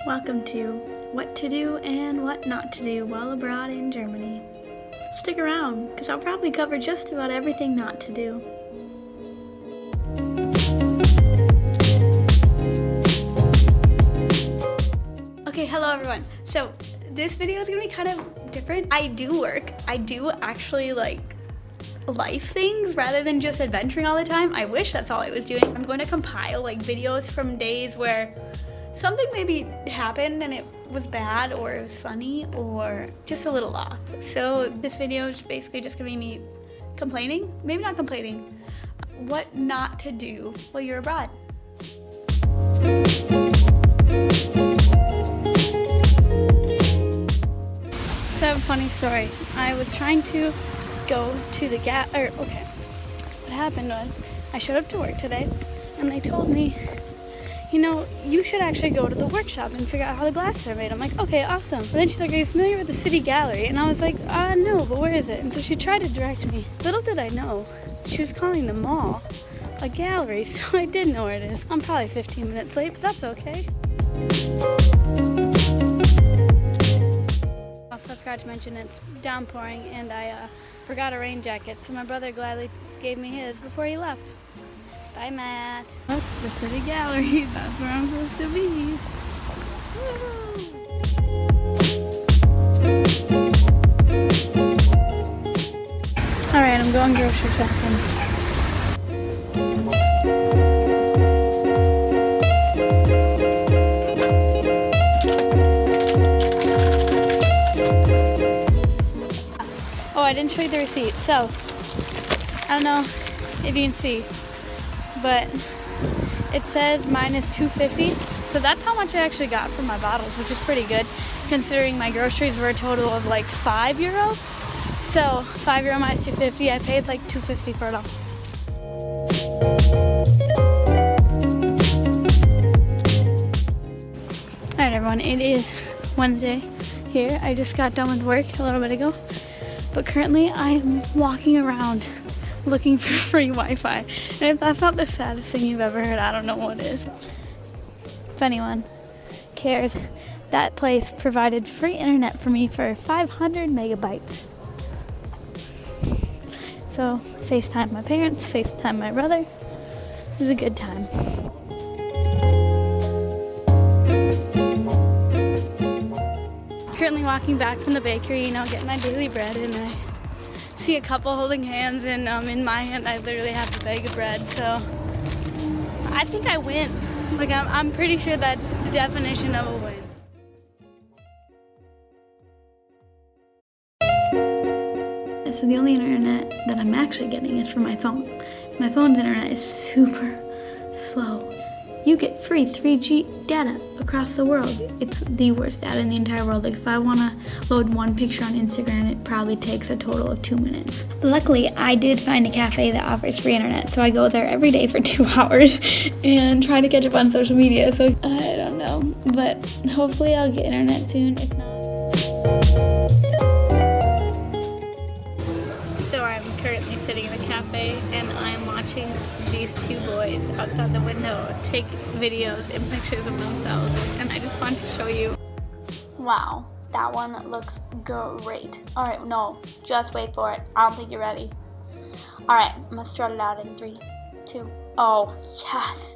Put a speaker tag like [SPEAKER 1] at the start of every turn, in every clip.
[SPEAKER 1] Welcome to What to Do and What Not to Do While Abroad in Germany. Stick around, because I'll probably cover just about everything not to do. Okay, hello everyone. So this video is going to be kind of different. I do work. I do actually like life things rather than just adventuring all the time. I wish that's all I was doing. I'm going to compile like videos from days where something maybe happened and it was bad or it was funny or just a little off. So this video is basically just gonna be me complaining, maybe not complaining, what not to do while you're abroad. So I have a funny story. I was trying to go to the what happened was I showed up to work today and they told me, you know, you should actually go to the workshop and figure out how the glasses are made. I'm like, okay, awesome. And then she's like, are you familiar with the City Gallery? And I was like, no, but where is it? And so she tried to direct me. Little did I know, she was calling the mall a gallery, so I did know where it is. I'm probably 15 minutes late, but that's okay. Also, I forgot to mention it's downpouring and I forgot a rain jacket, so my brother gladly gave me his before he left. Bye, Matt. Look, the City Gallery. That's where I'm supposed to be. Alright, I'm going grocery shopping. Oh, I didn't show you the receipt. So, I don't know if you can see, but it says minus $2.50, so that's how much I actually got for my bottles, which is pretty good considering my groceries were a total of like €5. So €5 minus $2.50, I paid like $2.50 for it all. Alright everyone, it is Wednesday here. I just got done with work a little bit ago, but currently I'm walking around looking for free Wi-Fi. And if that's not the saddest thing you've ever heard, I don't know what is. If anyone cares, that place provided free internet for me for 500 megabytes. So, FaceTime my parents, FaceTime my brother. It was a good time. Currently walking back from the bakery, you know, getting my daily bread, and I see a couple holding hands, and in my hand I literally have a bag of bread, so I think I win. Like I'm pretty sure that's the definition of a win. So the only internet that I'm actually getting is from my phone. My phone's internet is super slow. You get free 3G data across the world. It's the worst data in the entire world. Like if I want to load one picture on Instagram, it probably takes a total of 2 minutes. Luckily, I did find a cafe that offers free internet, so I go there every day for 2 hours and try to catch up on social media. So I don't know, but hopefully I'll get internet soon, if not. So I'm currently sitting in a cafe and I'm watching these two boys outside the window take videos and pictures of themselves, and I just want to show you. Wow, that one looks great. Alright, no, just wait for it. I don't think you're ready. Alright, I'm gonna start it out in 3, 2, oh, yes.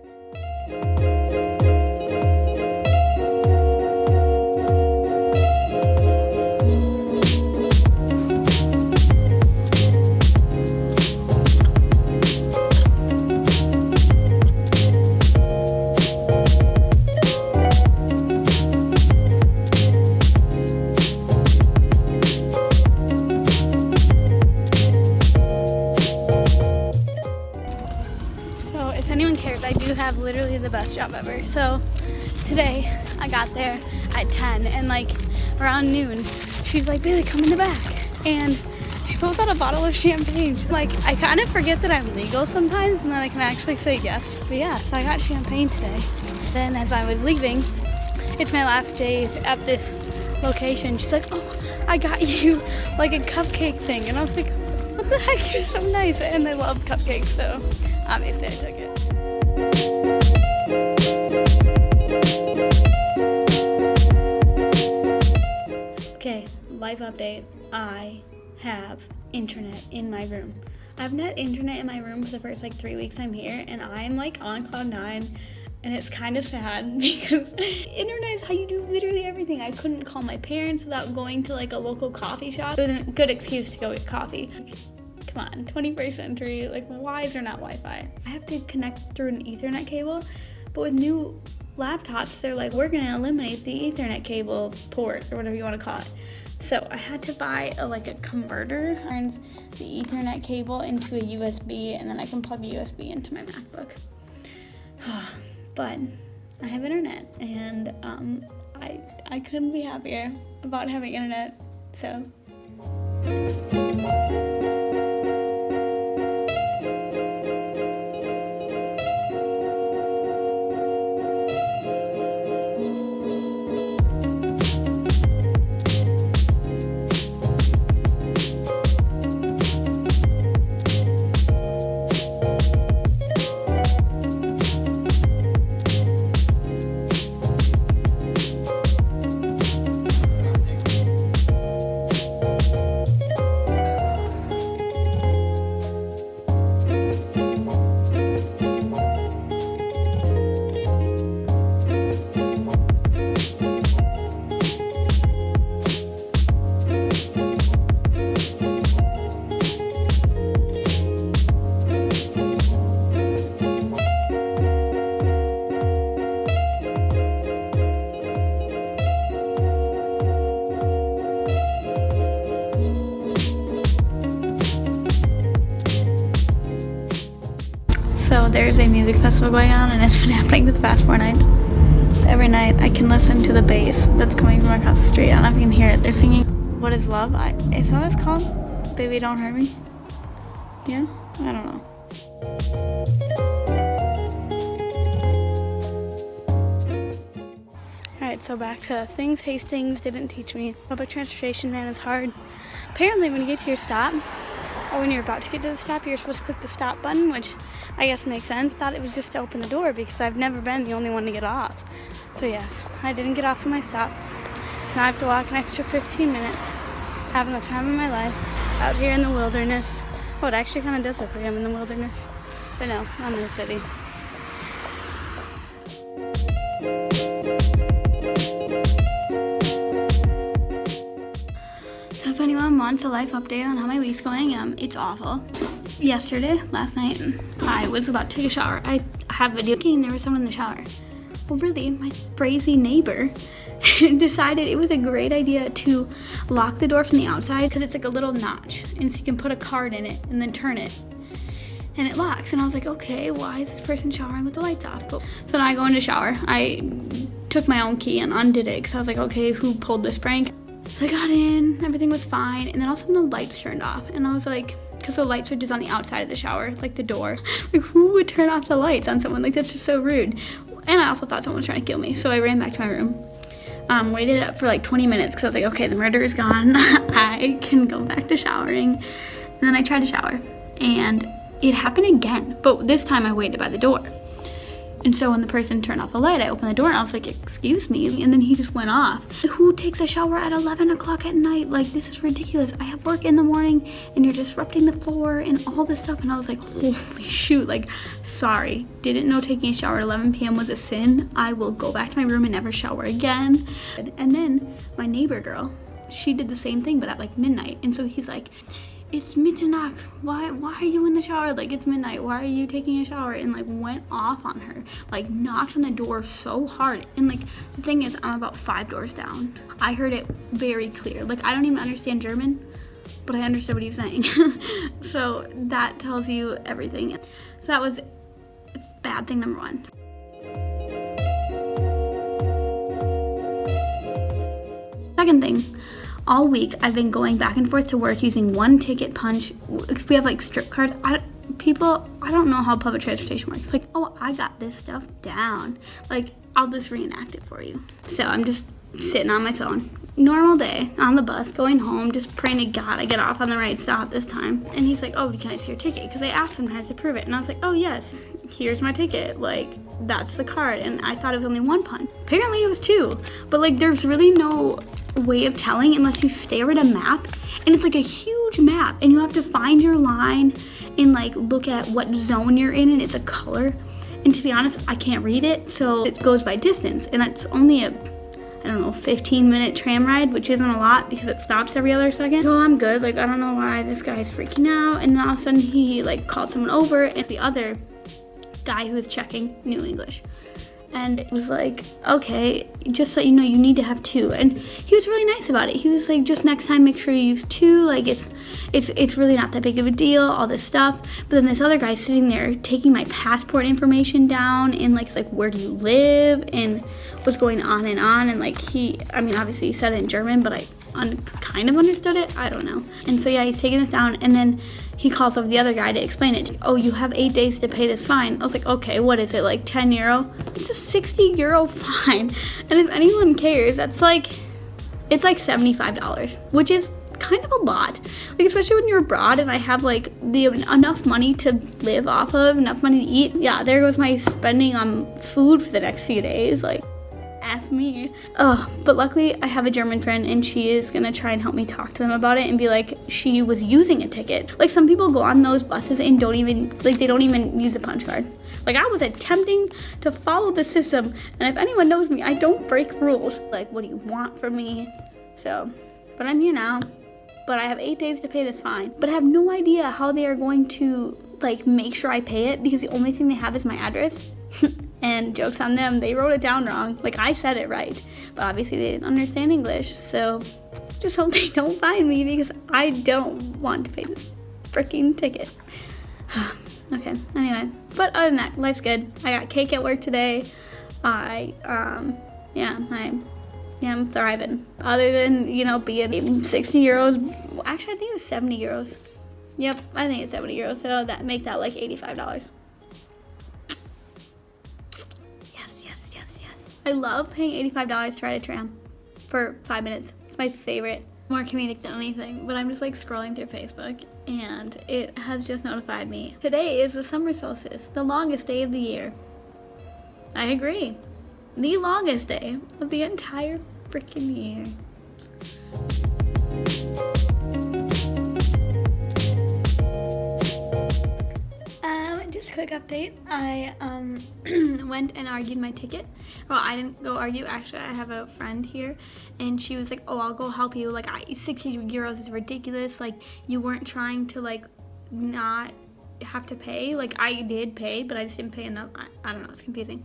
[SPEAKER 1] I do have literally the best job ever. So today I got there at 10 and like around noon she's like, Bailey, come in the back, and she pulls out a bottle of champagne. She's like, I kind of forget that I'm legal sometimes and that I can actually say yes. But yeah, so I got champagne today. Then as I was leaving, it's my last day at this location, she's like, oh, I got you like a cupcake thing, and I was like, what the heck, you're so nice. And I love cupcakes, so obviously I took it. life update, I have internet in my room. I haven't had internet in my room for the first like 3 weeks I'm here, and I'm like on cloud 9, and it's kind of sad because internet is how you do literally everything. I couldn't call my parents without going to like a local coffee shop. It was a good excuse to go get coffee. Come on, 21st century, like why is there not Wi-Fi? I have to connect through an Ethernet cable, but with new laptops, they're like, we're gonna eliminate the Ethernet cable port, or whatever you wanna call it. So I had to buy a converter, turns the Ethernet cable into a USB, and then I can plug a USB into my MacBook. But I have internet, and I couldn't be happier about having internet, so. So there's a music festival going on, and it's been happening for the past 4 nights. So every night I can listen to the bass that's coming from across the street. I don't know if you can hear it. They're singing What Is Love? Is that what it's called? Baby Don't Hurt Me? Yeah? I don't know. Alright, so back to things Hastings didn't teach me. Public transportation, man, is hard. Apparently when you get to your stop, or when you're about to get to the stop, you're supposed to click the stop button, which I guess makes sense. I thought it was just to open the door because I've never been the only one to get off. So yes, I didn't get off at my stop. So now I have to walk an extra 15 minutes, having the time of my life out here in the wilderness. Oh, it actually kind of does look like I'm in the wilderness. But no, I'm in the city. So if anyone wants a life update on how my week's going, it's awful. Last night, I was about to take a shower. I have video and there was someone in the shower. Well, really, my brazy neighbor decided it was a great idea to lock the door from the outside because it's like a little notch, and so you can put a card in it and then turn it, and it locks. And I was like, okay, why is this person showering with the lights off? So now I go into shower. I took my own key and undid it because I was like, okay, who pulled this prank? So I got in, everything was fine, and then all of a sudden the lights turned off, and I was like, because the light switch is on the outside of the shower, like the door. Like, who would turn off the lights on someone? Like, that's just so rude. And I also thought someone was trying to kill me, so I ran back to my room. Waited up for like 20 minutes because I was like, okay, the murder is gone. I can go back to showering. And then I tried to shower, and it happened again, but this time I waited by the door. And so when the person turned off the light, I opened the door and I was like, excuse me, and then he just went off. Who takes a shower at 11 o'clock at night? Like, this is ridiculous. I have work in the morning and you're disrupting the floor and all this stuff. And I was like, holy shoot, like, sorry. Didn't know taking a shower at 11 p.m. was a sin. I will go back to my room and never shower again. And then my neighbor girl, she did the same thing, but at like midnight. And so he's like, it's midnight. Why are you in the shower? Like, it's midnight. Why are you taking a shower? And like went off on her. Like, knocked on the door so hard. And like, the thing is, I'm about 5 doors down. I heard it very clear. Like, I don't even understand German, but I understood what he was saying. So that tells you everything. So that was bad thing number 1. Second thing. All week, I've been going back and forth to work using one ticket punch. We have like strip cards. I don't know how public transportation works. Like, oh, I got this stuff down. Like, I'll just reenact it for you. So I'm just sitting on my phone. Normal day on the bus going home, just praying to God I get off on the right stop this time. And he's like, oh, can I see your ticket? Because I asked sometimes to prove it. And I was like, oh yes, here's my ticket. Like, that's the card. And I thought it was only 1 punch. Apparently it was 2. But like, there's really no way of telling unless you stare at a map, and it's like a huge map, and you have to find your line and like look at what zone you're in, and it's a color. And to be honest, I can't read it, so it goes by distance, and it's only a, I don't know, 15-minute tram ride, which isn't a lot because it stops every other second. So I'm good. Like, I don't know why this guy's freaking out. And then all of a sudden he like called someone over, and it's the other guy who was checking knew English. And it was like, okay, just so you know, you need to have 2. And he was really nice about it. He was like, just next time, make sure you use 2. Like, it's really not that big of a deal, all this stuff. But then this other guy sitting there taking my passport information down, and like, it's like, where do you live? And what's going on and on. And like, I mean, obviously he said it in German, but I kind of understood it. I don't know. And so yeah, he's taking this down, and then he calls up the other guy to explain it. Oh, you have 8 days to pay this fine. I was like, okay, what is it, like 10 euro? It's a 60 euro fine. And if anyone cares, that's like, it's like $75, which is kind of a lot. Like, especially when you're abroad and I have like enough money to live off of, enough money to eat. Yeah, there goes my spending on food for the next few days. Like, F me. But luckily I have a German friend, and she is gonna try and help me talk to them about it and be like, she was using a ticket. Like, some people go on those buses and don't even use a punch card. Like, I was attempting to follow the system, and if anyone knows me, I don't break rules. Like, what do you want from me? So, but I'm here now. But I have 8 days to pay this fine. But I have no idea how they are going to like make sure I pay it, because the only thing they have is my address. And joke's on them, they wrote it down wrong. Like, I said it right, but obviously they didn't understand English, so just hope they don't find me, because I don't want to pay this freaking ticket. Okay, anyway, but other than that, life's good. I got cake at work today. I'm thriving. Other than, you know, being 60 euros, actually I think it was 70 euros. Yep, I think it's 70 euros, so that make that like $85. I love paying $85 to ride a tram for 5 minutes. It's my favorite. More comedic than anything, but I'm just like scrolling through Facebook, and it has just notified me. Today is the summer solstice, the longest day of the year. I agree. The longest day of the entire freaking year. Just a quick update. I went and argued my ticket. Well, I didn't go argue. Actually, I have a friend here, and she was like, "Oh, I'll go help you. Like, 60 euros is ridiculous. Like, you weren't trying to like not have to pay. Like, I did pay, but I just didn't pay enough. I don't know. It's confusing.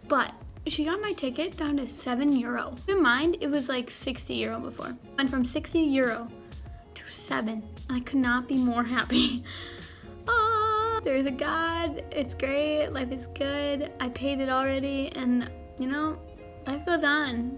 [SPEAKER 1] But she got my ticket down to 7 euro. Keep in mind, it was like 60 euro before. Went from 60 euro to 7. I could not be more happy. There's a God, it's great, life is good, I paid it already, and you know, life goes on.